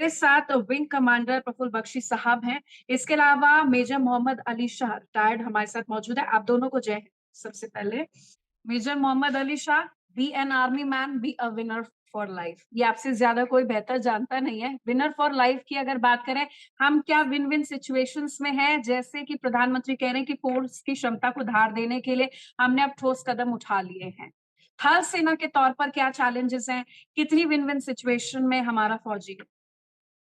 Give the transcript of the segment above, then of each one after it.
मेरे साथ wing commander Praful Bakshi साहब हैं। इसके अलावा मेजर मोहम्मद अली शाह रिटायर्ड हमारे साथ मौजूद है। आप दोनों को जय हिंद। सबसे पहले major Mohammad Ali Shah, be an army man, be a winner for life. ये आपसे ज्यादा कोई बेहतर जानता नहीं है। विनर फॉर लाइफ की अगर बात करें, हम क्या विन विन सिचुएशंस में हैं, जैसे कि प्रधानमंत्री कह रहे हैं कि फोर्स की क्षमता को धार देने के लिए हमने अब ठोस कदम उठा लिए हैं। थल सेना के तौर पर क्या चैलेंजेस हैं, कितनी विन विन सिचुएशन में हमारा फौजी।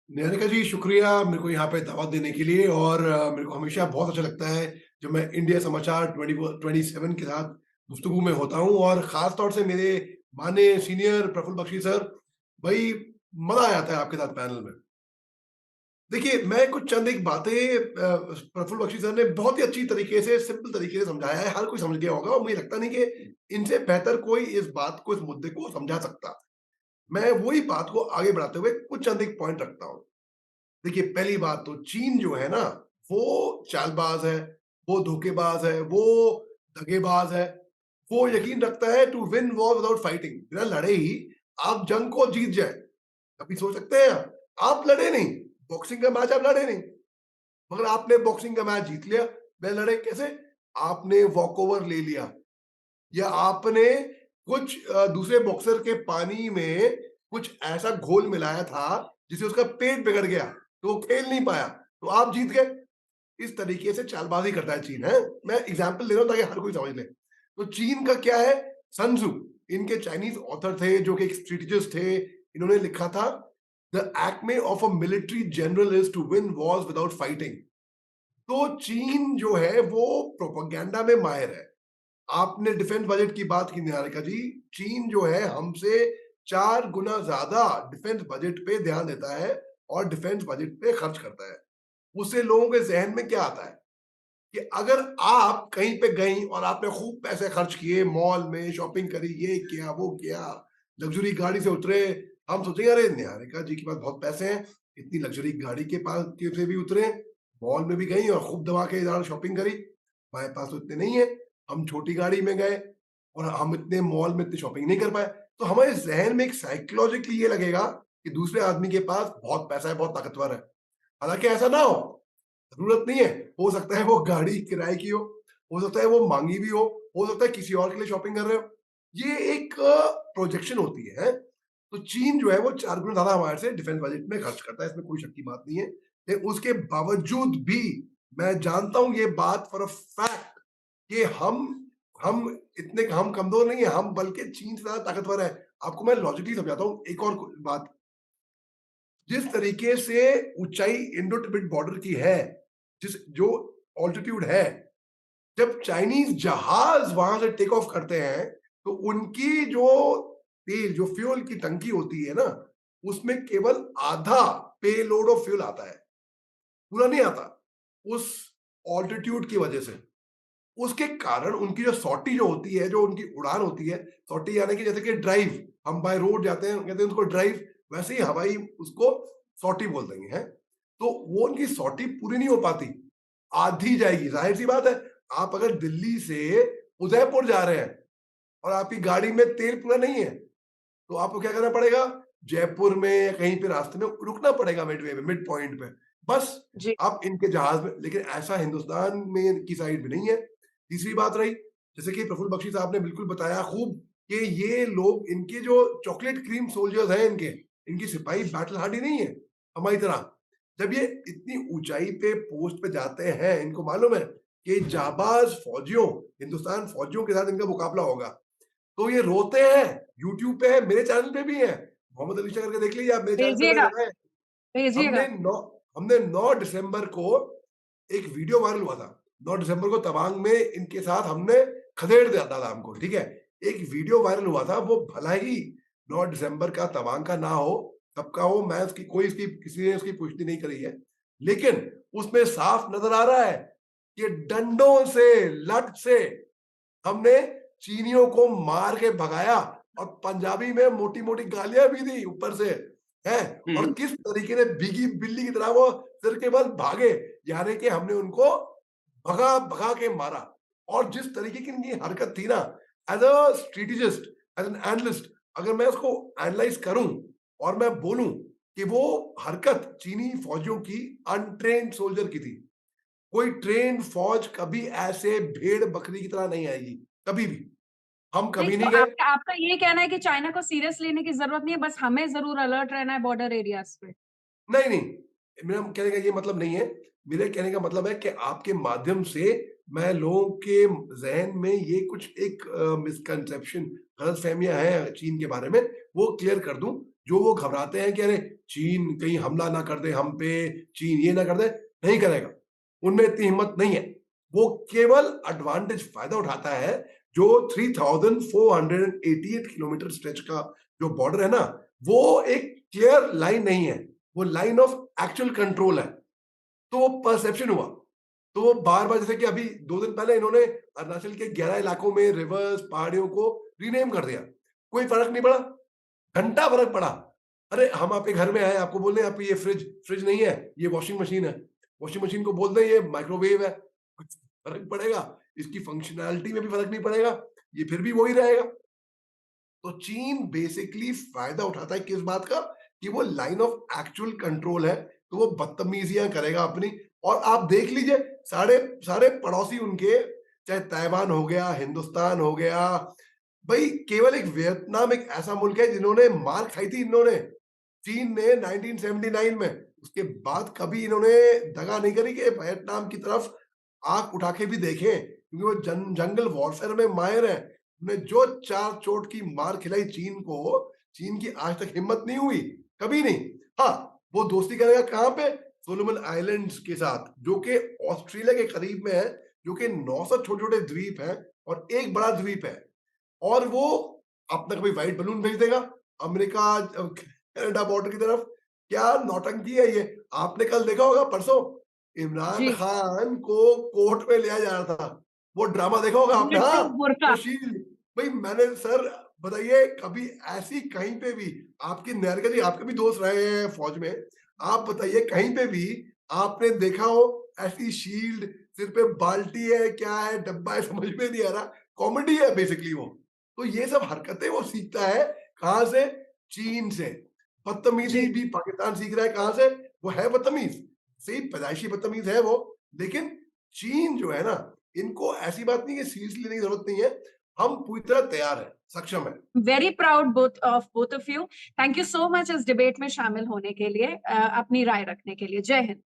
निहारिका जी, शुक्रिया मेरे को यहाँ पे दावत देने के लिए। और मेरे को हमेशा बहुत अच्छा लगता है जब मैं इंडिया समाचार 24/7 के साथ गुफ्तगू में होता हूँ, और ख़ास तौर से मेरे माननीय सीनियर प्रफुल्ल बख्शी सर, भाई मज़ा आ जाता है आपके साथ पैनल में। देखिए, मैं कुछ चंद एक बातें प्रफुल्ल बख्शी सर ने बहुत ही अच्छी तरीके से, सिंपल तरीके से समझाया है, हर कोई समझ गया होगा, और मुझे लगता नहीं कि इनसे बेहतर कोई इस बात को, इस मुद्दे को समझा सकता। मैं वही बात को आगे बढ़ाते हुए कुछ चंद एक पॉइंट रखता हूँ। देखिए, पहली बात तो चीन जो है ना, वो चालबाज है, वो धोखेबाज है, वो दगेबाज है। वो यकीन रखता है to win war without fighting, बिना लड़े ही आप जंग को जीत जाए। कभी सोच सकते हैं आप लड़े नहीं, बॉक्सिंग का मैच आप लड़े नहीं, मगर आपने बॉक्सिंग का मैच जीत लिया। बिना लड़े कैसे? आपने वॉकओवर ले लिया, या आपने कुछ दूसरे बॉक्सर के पानी में कुछ ऐसा घोल मिलाया था जिससे उसका पेट बिगड़ गया, तो वो खेल नहीं पाया, तो आप जीत गए। इस तरीके से चालबाजी करता है चीन, है। मैं एग्जांपल दे रहा हूं ताकि हर कोई समझ ले। तो चीन का क्या है? सन त्सू, इनके चाइनीज ऑथर थे जो कि एक स्ट्रेटेजिस्ट थे। इन्होंने लिखा था, the acme of a military general is to win wars without fighting. तो चीन जो है वो प्रोपेगेंडा में माहिर है। आपने डिफेंस बजट की बात की निहारिका जी, चीन जो है हमसे 4 गुना ज्यादा डिफेंस बजट पे ध्यान देता है और डिफेंस बजट पे खर्च करता है। उससे लोगों के जहन में क्या आता है कि अगर आप कहीं पे गई और आपने खूब पैसे खर्च किए, मॉल में शॉपिंग करी, ये किया वो किया, लग्जरी गाड़ी से उतरे, हम सोचेंगे अरे निहारिका जी के पास बहुत पैसे हैं, इतनी लग्जरी गाड़ी के पास के से भी उतरे, मॉल में भी गई और खूब दबा के शॉपिंग करी। हमारे पास तो इतने नहीं है, हम छोटी गाड़ी में गए और हम इतने मॉल में इतनी शॉपिंग नहीं कर पाए। तो हमारे जहन में एक साइकोलॉजिकली ये लगेगा कि दूसरे आदमी के पास बहुत पैसा है, बहुत ताकतवर है। हालांकि ऐसा ना जरूरत नहीं है। हो सकता है वो गाड़ी किराए की हो सकता है वो मांगी भी हो सकता है किसी और के लिए शॉपिंग कर रहे हो। ये एक प्रोजेक्शन होती है। तो चीन जो है वो 4 गुना ज्यादा हमारे से डिफेंस बजट में खर्च करता है, इसमें कोई शक की बात नहीं है। लेकिन उसके बावजूद भी मैं जानता हूं ये बात फॉर अ फैक्ट कि हम इतने हम कमजोर नहीं है, हम बल्कि चीन से ज्यादा ताकतवर है। आपको मैं लॉजिकली समझाता हूँ एक और बात। जिस तरीके से ऊंचाई इंडो टिबेट बॉर्डर की है, जिस जो ऑल्टीट्यूड है, जब चाइनीज जहाज वहां से टेक ऑफ करते हैं, तो उनकी जो तेल, जो फ्यूल की टंकी होती है ना, उसमें केवल आधा पे लोड ऑफ फ्यूल आता है, पूरा नहीं आता, उस ऑल्टीट्यूड की वजह से। उसके कारण उनकी जो सॉटी जो होती है, जो उनकी उड़ान होती है, सॉटी यानी कि जैसे कि ड्राइव, हम बाय रोड जाते हैं कहते हैं उसको ड्राइव, वैसे ही हवाई उसको सॉटी बोल देंगे, हैं। तो वो उनकी सॉटी पूरी नहीं हो पाती, आधी जाएगी। जाहिर सी बात है, आप अगर दिल्ली से उदयपुर जा रहे हैं और आपकी गाड़ी में तेल पूरा नहीं है, तो आपको क्या करना पड़ेगा? जयपुर में या कहीं पे रास्ते में रुकना पड़ेगा, मिडवे में, मिड पॉइंट पे, बस। जी। आप इनके जहाज में, लेकिन ऐसा हिंदुस्तान में की साइड में नहीं है। तीसरी बात रही, जैसे कि प्रफुल्ल बख्शी साहब ने बिल्कुल बताया खूब, कि ये लोग, इनके जो चॉकलेट क्रीम सोल्जर्स हैं, इनकी सिपाही बैटल हार्डी नहीं है हमारी तरह। जब ये इतनी ऊंचाई पे पोस्ट पे जाते हैं, इनको मालूम है कि जाबाज फौजियों, हिंदुस्तान फौजियों के साथ इनका मुकाबला होगा, तो ये रोते हैं। यूट्यूब पे है, मेरे चैनल पे भी है, मोहम्मद अली शाह करके देख लीजिए आप, मेरे चैनल पे मैंने भेजिएगा, बताया। भेजिएगा। हमने 9 हमने 9 दिसंबर को एक वीडियो वायरल हुआ था। 9 दिसंबर को तवांग में इनके साथ हमने खदेड़ दिया था हमको, ठीक है। एक वीडियो वायरल हुआ था, वो भला ही 9 दिसंबर का तवांग का ना हो, सबका हो, मैं उसकी कोई इसकी किसी ने उसकी पुष्टि नहीं करी है, लेकिन उसमें साफ नजर आ रहा है कि डंडों से, लठ से हमने चीनियों को मार के भगाया, और पंजाबी में मोटी मोटी गालियां भी दी ऊपर से, है। और किस तरीके से भीगी बिल्ली की तरह वो सिर के बल भागे, यानी कि हमने उनको भगा भगा के मारा। और जिस तरीके की इनकी हरकत थी ना, as a strategist, as an analyst, अगर मैं उसको एनालाइज करूं और मैं बोलूं, कि वो हरकत चीनी फौजियों की अनट्रेन्ड सोल्जर की थी। कोई ट्रेन्ड फौज कभी ऐसे भेड़-बकरी की तरह नहीं आएगी, कभी भी। हम नहीं, कभी तो नहीं गए। आपका आपका ये कहना है कि चाइना को सीरियस लेने की ज़रूरत नहीं है, बस हमें ज़रूर अलर्ट रहना है बॉर्डर एरियाज़ पे। नहीं, नहीं, मेरा कहने का ये मतलब नहीं है। मेरे कहने का मतलब है कि आपके माध्यम से मैं लोगों के ज़हन में ये कुछ एक मिसकंसेप्शन, गलतफ़हमियाँ हैं चीन के बारे में, वो क्लियर कर दूँ। जो वो घबराते हैं कि अरे! चीन कहीं हमला ना कर दे हम पे, चीन ये ना कर दे, नहीं करेगा। उनमें इतनी हिम्मत नहीं है। वो केवल एडवांटेज फ़ायदा उठाता है, जो 3488 किलोमीटर स्ट्रेच का जो बॉर्डर है ना, वो एक क्लियर लाइन नहीं है। वो लाइन ऑफ एक्चुअल कंट्रोल है। तो वो परसेप्शन हुआ। तो वो बार-बार जैसे कि अभी 2 दिन पहले इन्होंने अरुणाचल के 11 इलाकों में रिवर्स, पहाड़ियों को रीनेम कर दिया। कोई फ़र्क नहीं पड़ा, घंटा फ़र्क पड़ा। अरे! हम आपके घर में आए, आपको बोल रहे हैं आपकी ये फ्रिज नहीं है, ये वॉशिंग मशीन है। वॉशिंग मशीन को बोल दें ये माइक्रोवेव है। कुछ फ़र्क पड़ेगा? इसकी फंक्शनैलिटी में भी फ़र्क नहीं पड़ेगा। ये फिर भी वही रहेगा। तो चीन बेसिकली फायदा उठाता है किस बात का कि वो लाइन ऑफ एक्चुअल कंट्रोल है, तो वो बदतमीजियां करेगा अपनी। और आप देख लीजिए सारे सारे पड़ोसी उनके, चाहे ताइवान हो गया, हिंदुस्तान हो गया, भाई केवल एक वियतनाम एक ऐसा मुल्क है जिन्होंने मार खाई थी इन्होंने चीन ने 1979 में। उसके बाद कभी इन्होंने दगा नहीं करी कि वियतनाम की तरफ आंख उठा के भी देखें, क्योंकि वो जंगल वॉरफेयर में माहिर है। ने जो चार चोट की मार खिलाई चीन को, चीन की आज तक हिम्मत नहीं हुई, कभी नहीं। हाँ, वो दोस्ती करेगा कहाँ पे? सोलोमन आइलैंड्स के साथ, जो कि ऑस्ट्रेलिया के करीब में है, जो कि 900 छोटे-छोटे द्वीप हैं और एक बड़ा द्वीप है। और वो अपना कभी व्हाइट बलून भेज देगा, अमेरिका कनाडा बॉर्डर की तरफ। क्या नौटंकी है ये! आपने कल देखा होगा परसों, इमरान जी, खान को कोर्ट में लिया जा रहा था। वो ड्रामा देखा होगा आपने? बुलेट हाँ, प्रूफ बुर्का। वो शील्ड। भई मैंने सर बताइए कभी ऐसी कहीं पे भी आपकी निहारिका जी आपके भी दोस्त रहे हैं फौज में। आप बताइए कहीं पे भी आपने देखा हो ऐसी शील्ड, सिर पे बाल्टी है, क्या है, डब्बा है, समझ में नहीं आ रहा। कॉमेडी है बेसिकली वो। तो ये सब हरकतें वो सीखता है कहाँ से? चीन से। बदतमीजी जी। भी पाकिस्तान सीख रहा है कहाँ से? वो है बदतमीज, सही पैदाइशी बदतमीज है वो। लेकिन चीन जो है ना, इनको ऐसी बात नहीं है कि सीरियसली लेने की जरूरत नहीं है। हम पूरी तरह तैयार हैं, सक्षम है। Very proud both of you. Thank you so much इस डिबेट में शामिल होने के लिए, अपनी राय रखने के लिए। जय हिंद।